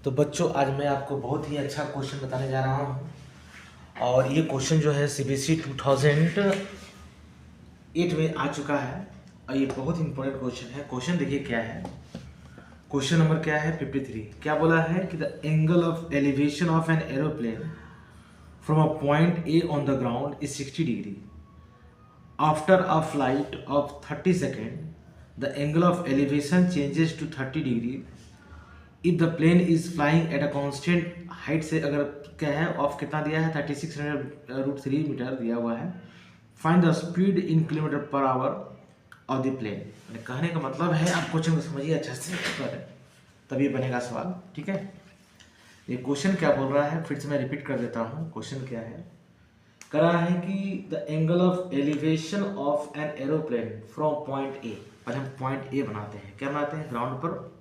तो बच्चों आज मैं आपको बहुत ही अच्छा क्वेश्चन बताने जा रहा हूँ और ये क्वेश्चन जो है सीबीएसई 2008 में आ चुका है और ये बहुत इंपॉर्टेंट क्वेश्चन है। क्वेश्चन देखिए क्या है। क्वेश्चन नंबर क्या है 53। क्या बोला है कि the angle of elevation of an aeroplane from a point A on the ground is 60 degree. After a flight of 30 second the angle of elevation changes to 30 degree if the plane is flying at a constant height से। अगर क्या है of कितना दिया है 3600√3 metre दिया हुआ है। Find the speed in kilometre per hour of the plane. कहने का मतलब है आप क्वेश्चन को समझिए अच्छे से करें तभी बनेगा सवाल। ठीक है, ये क्वेश्चन क्या बोल रहा है फिर से मैं रिपीट कर देता हूँ। क्वेश्चन क्या है, कह रहा है कि the angle of elevation of an aeroplane from point A. पहले हम पॉइंट ए बनाते हैं। क्या बनाते हैं, ग्राउंड पर।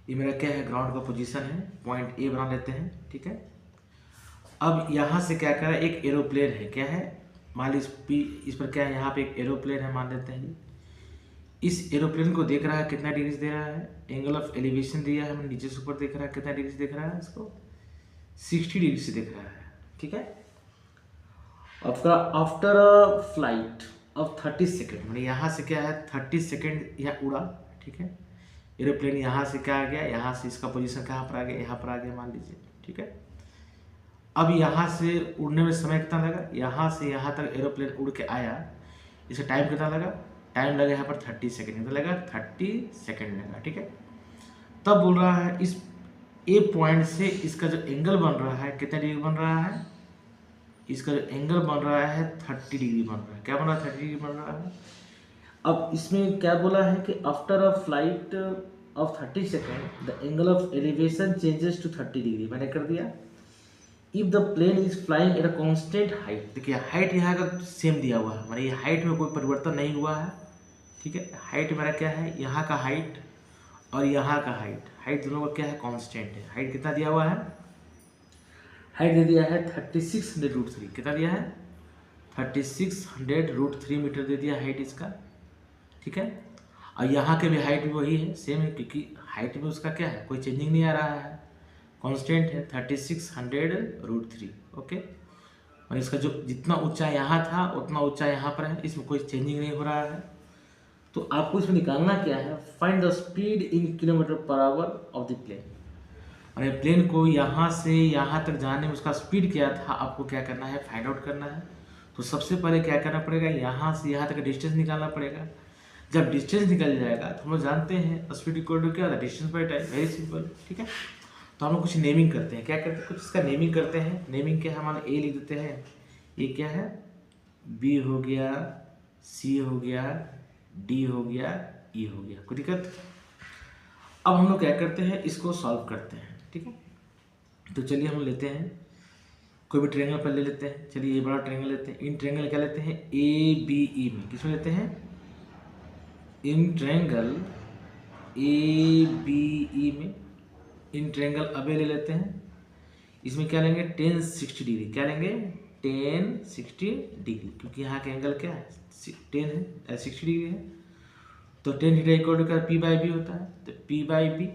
ये मेरा क्या है, ग्राउंड का पोजीशन है, पॉइंट ए बना लेते हैं। ठीक है, अब यहाँ से क्या कर रहा है, एक एरोप्लेन है। क्या है, मान लीजिए इस पर क्या है, यहाँ पे एक एरोप्लेन है मान लेते हैं। इस एरोप्लेन को देख रहा है कितना डिग्री से दे रहा है, एंगल ऑफ एलिवेशन दिया है हमें, नीचे से ऊपर देख रहा है कितना डिग्री से देख रहा है, इसको 60 डिग्री से देख रहा है। ठीक है, after a flight of 30 second, मतलब यहाँ से क्या है 30 सेकेंड यहाँ उड़ा। ठीक है, एरोप्लेन यहाँ से क्या आ गया, यहाँ से इसका पोजीशन कहाँ पर आ गया, यहाँ पर आ गया मान लीजिए। ठीक है, अब यहाँ से उड़ने में समय कितना लगा, यहाँ से यहाँ तक एरोप्लेन उड़ के आया, इसका टाइम कितना लगा, टाइम लगा यहाँ पर 30 सेकेंड, कितना लगा 30 सेकेंड लगा। ठीक है, तब बोल रहा है इस ए पॉइंट से इसका जो एंगल बन रहा है कितना डिग्री बन रहा है, इसका जो एंगल बन रहा है 30 डिग्री बन रहा है। क्या बन रहा है, 30 डिग्री बन रहा है। अब इसमें क्या बोला है कि after a flight of 30 second the angle of elevation changes to 30 degree. मैंने कर दिया। If the plane is flying at a constant height, देखिए हाइट यहाँ का सेम दिया हुआ है, हमारे ये हाइट में कोई परिवर्तन नहीं हुआ है। ठीक है, हाइट मेरा क्या है, यहाँ का हाइट और यहाँ का हाइट, हाइट दोनों का क्या है, कांस्टेंट है। हाइट कितना दिया हुआ है, हाइट दे दिया है 3600√3। कितना दिया है, 3600√3 मीटर दे दिया हाइट इसका। ठीक है, और यहाँ के भी हाइट भी वही है, सेम है, क्योंकि हाइट में उसका क्या है, कोई चेंजिंग नहीं आ रहा है, कांस्टेंट है 3600√3। ओके, और इसका जो जितना ऊंचा यहाँ था उतना ऊंचा यहाँ पर है, इसमें कोई चेंजिंग नहीं हो रहा है। तो आपको इसमें निकालना क्या है, find the speed in kilometre per hour of the plane. और प्लेन को यहाँ से यहाँ तक जाने में उसका स्पीड क्या था, आपको क्या करना है, फाइंड आउट करना है। तो सबसे पहले क्या करना पड़ेगा, यहाँ से यहाँ तक डिस्टेंस निकालना पड़ेगा। जब डिस्टेंस निकल जाएगा तो हम लोग जानते हैं स्पीड इक्वल टू क्या होता है, distance by time, very simple. ठीक है, तो हम लोग कुछ नेमिंग करते हैं। क्या करते हैं, कुछ इसका नेमिंग करते हैं। नेमिंग क्या है, हमारा ए लिख देते हैं, ये क्या है, बी हो गया, सी हो गया, डी हो गया, ई हो गया, कोई दिक्कत। अब हम लोग क्या करते हैं, इसको सॉल्व करते हैं। ठीक है, तो चलिए हम लेते हैं कोई भी ट्रायंगल पर ले लेते हैं। चलिए ये बड़ा ट्रायंगल लेते हैं। इन ट्रायंगल क्या लेते हैं, ए बी ई में, किसमें लेते हैं, इन ट्रायंगल ए बी ई में। इन ट्रायंगल अबे ले लेते हैं। इसमें क्या लेंगे, 1060 डिग्री। क्या लेंगे, 1060 डिग्री, क्योंकि यहाँ का एंगल क्या है 10 है, 60 डिग्री है। तो 10 थीटा इक्वल टू क्या, पी बाई बी होता है। तो पी बाई बी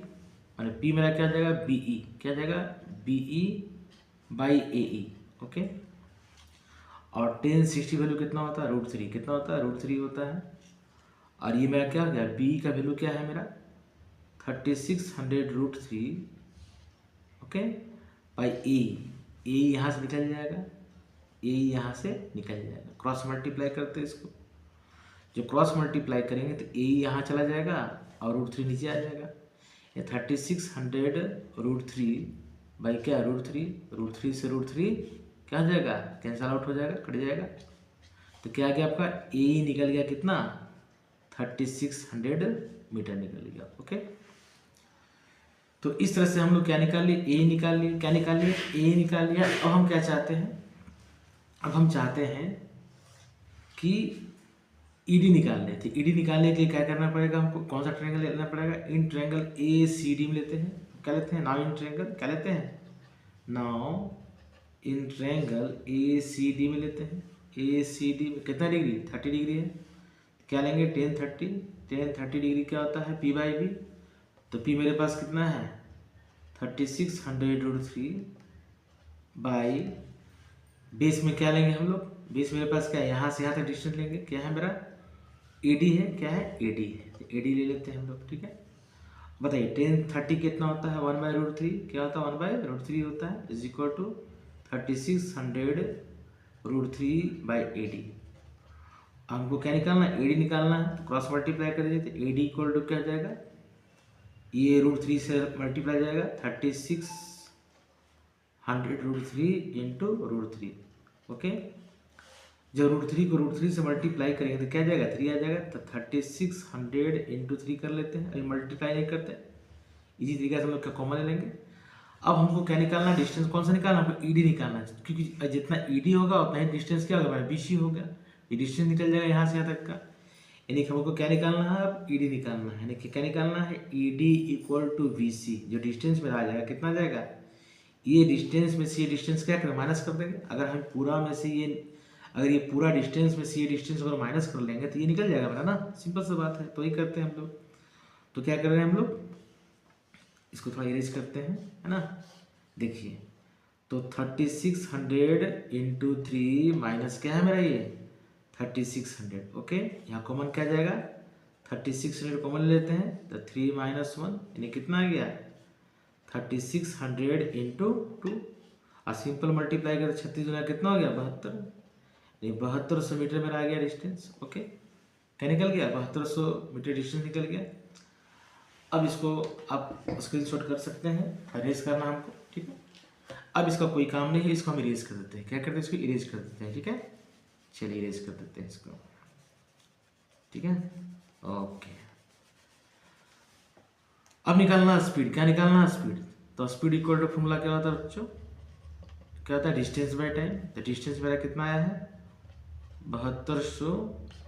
और पी मेरा क्या जाएगा, बी ई, क्या जाएगा, B E by A E. Okay, और 1060 वैल्यू कितना होता है, √3। कितना होता है, √3 होता है। और ये मेरा क्या हो गया, बी का वैल्यू क्या है मेरा 3600√3। ओके, बाई ए यहाँ से निकल जाएगा, ए यहाँ से निकल जाएगा, क्रॉस मल्टीप्लाई करते हैं इसको। जो क्रॉस मल्टीप्लाई करेंगे तो ए यहाँ चला जाएगा और √3 नीचे आ जाएगा। ये 3600√3 बाई क्या, √3 से √3 क्या हो जाएगा, कैंसल आउट हो जाएगा, कट जाएगा। तो क्या आ गया आपका, ए निकल गया कितना, 3600 मीटर निकल गया। ओके, तो इस तरह से हम लोग क्या निकाल लिए, ए निकाल लिए, क्या निकाल लिए, ए निकाल लिया। अब हम क्या चाहते हैं, अब हम चाहते हैं कि ईडी निकाल लेते हैं। ईडी निकालने के लिए क्या करना पड़ेगा, हमको कौन सा ट्रायंगल लेना पड़ेगा, इन ट्रायंगल ए सी डी में लेते हैं। क्या लेते हैं, नाउ इन ट्रायंगल क्या लेते हैं, now in triangle A C D में लेते हैं। ए सी डी में कितना डिग्री, 30 डिग्री है। क्या लेंगे, 1030 डिग्री क्या होता है, पी बाई बी। तो पी मेरे पास कितना है 3600√3 बाई बेस में क्या लेंगे हम लोग, बेस मेरे पास क्या है, यहाँ से यहाँ तक डिस्टेंस लेंगे, क्या है मेरा AD है, क्या है AD है, तो AD ले लेते हैं हम लोग, ठीक है। बताइए 1030 कितना होता है, 1/√3, क्या होता है 1/√3 होता है, इज इक्वल टू 3600√3/AD। हमको क्या निकालना है, AD निकालना है, तो क्रॉस मल्टीप्लाई कर दीजिए, तो AD इक्वल टू क्या हो जाएगा, ये √3 से मल्टीप्लाई जाएगा, 3600√3 इंटू √3, ओके। जब √3 को √3 से मल्टीप्लाई करेंगे तो क्या जाएगा, 3 आ जाएगा, तो 3600 इंटू 3 कर लेते हैं, अभी मल्टीप्लाई नहीं करते, इसी तरीके से हम लोग क्या कॉमन ले लेंगे। अब हमको क्या निकालना है, डिस्टेंस कौन सा निकालना है, हमको ED निकालना है, क्योंकि जितना ED होगा उतना ही डिस्टेंस क्या होगा, BC हो गया, ये डिस्टेंस निकल जाएगा यहाँ से यहाँ तक का, यानी कि हमको क्या निकालना है, अब ED निकालना है, यानी कि क्या निकालना है, ED इक्वल टू BC, जो डिस्टेंस में आ जाएगा कितना जाएगा, ये डिस्टेंस में से ये डिस्टेंस क्या करें, माइनस कर देंगे, अगर हम पूरा में से ये, अगर ये पूरा डिस्टेंस में से ये डिस्टेंस अगर माइनस कर लेंगे तो ये निकल जाएगा मेरा ना, सिंपल सी बात है, तो ये करते हैं हम लोग। तो क्या कर रहे हैं हम लोग, इसको थोड़ा इरेज करते हैं, है ना, देखिए, तो 3600 इंटू 3 माइनस क्या है मेरा ये 3600, ओके, यहाँ कॉमन क्या जाएगा, 3600 कॉमन लेते हैं, तो 3 - 1 यानी कितना आ गया 3600 इंटू 2, और सिंपल मल्टीप्लाई करें 36 गुना कितना हो गया 72, ये 7200 मीटर मेरा आ गया डिस्टेंस, ओके, क्या निकल गया 7200 मीटर डिस्टेंस निकल गया। अब इसको आप स्क्रीनशॉट कर सकते हैं, इरेज करना हमको, ठीक है। अब इसका कोई काम नहीं है, इसको हम इरेज कर देते हैं, क्या करते हैं, इसको इरेज कर देते हैं, ठीक है, चलिए इरेज कर देते हैं इसको, ठीक है, ओके। अब निकालना स्पीड, क्या निकालना स्पीड, तो स्पीड इक्वल टू फॉर्मूला क्या होता है बच्चों, क्या होता है डिस्टेंस बाय टाइम, तो डिस्टेंस मेरा कितना आया है 7200,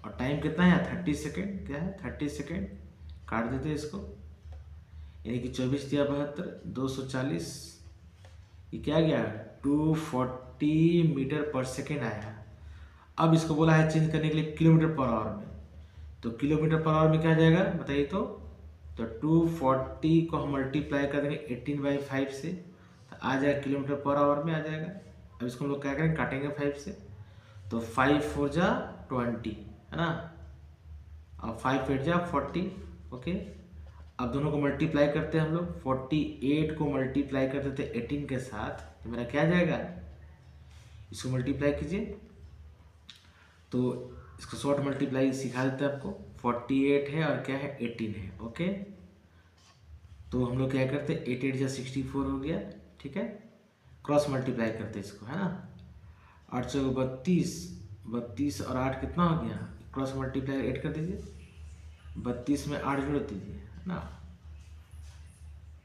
और टाइम कितना है 30 सेकेंड, क्या है 30 सेकेंड, काट देते हैं इसको, यानी कि 24 दिया 72, 240, ये क्या गया 240 मीटर पर सेकेंड आया। अब इसको बोला है चेंज करने के लिए किलोमीटर पर आवर में, तो किलोमीटर पर आवर में क्या जाएगा बताइए, तो 240 को हम मल्टीप्लाई कर देंगे 18/5 से, तो आ जाएगा किलोमीटर पर आवर में आ जाएगा। अब इसको हम लोग क्या करेंगे, काटेंगे 5 से, तो 5 × 4 = 20, है ना, और 5 × 8 = 40, ओके। अब दोनों को मल्टीप्लाई करते हैं हम लोग, 48 को मल्टीप्लाई करते थे 18 के साथ, तो मेरा क्या जाएगा, इसको मल्टीप्लाई कीजिए, तो इसको शॉर्ट मल्टीप्लाई सिखा देते हैं आपको, 48 है और क्या है 18 है, ओके। तो हम लोग क्या करते हैं 8 × 8 = 64 हो गया, ठीक है, क्रॉस मल्टीप्लाई करते हैं इसको, है ना, 8 × 4 = 32, 32 और 8 कितना हो गया, क्रॉस मल्टीप्लाई 8 कर दीजिए, 32 में 8 जोड़ दीजिए, है ना,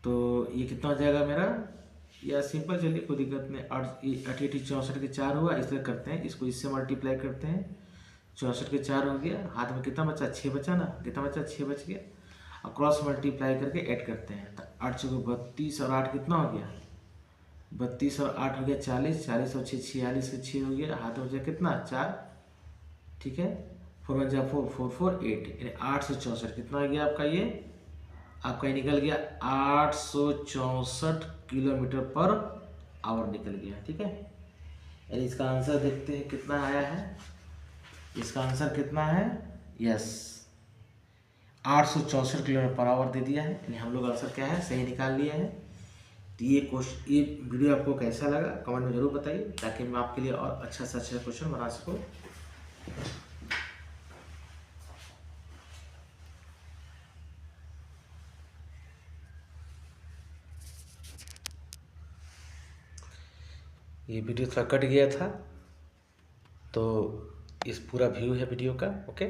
तो ये कितना हो जाएगा मेरा, या सिंपल चलिए कोई दिक्कत नहीं, 8 8 64 के 4 हुआ, इस तरह करते हैं, इसको इससे मल्टीप्लाई करते हैं, 64 के 4 हो गया, हाथ में कितना बचा 6 बचा ना, कितना बचा 6 बच गया, और क्रॉस मल्टीप्लाई करके ऐड करते हैं, तो 8 × 4 = 32 और 8 कितना हो गया 32 और 8 हो गया 40, 40 और 6 46 के 6 हो गया, हाथ में बचा कितना 4, ठीक है, 4 × 1 = 4, 4 × 4 = 8, यानी 864 कितना आ गया आपका, ये आपका निकल गया 864 किलोमीटर पर आवर निकल गया, ठीक है। यानी इसका आंसर देखते हैं कितना आया है, इसका आंसर कितना है, यस 864 किलोमीटर पर आवर दे दिया है, यानी हम लोग आंसर क्या है सही निकाल लिया है। तो ये वीडियो आपको कैसा लगा कमेंट में जरूर बताइए, ताकि मैं आपके लिए और अच्छा से अच्छा क्वेश्चन बना सकूँ। ये वीडियो थोड़ा कट गया था, तो इस पूरा व्यू है वीडियो का, ओके।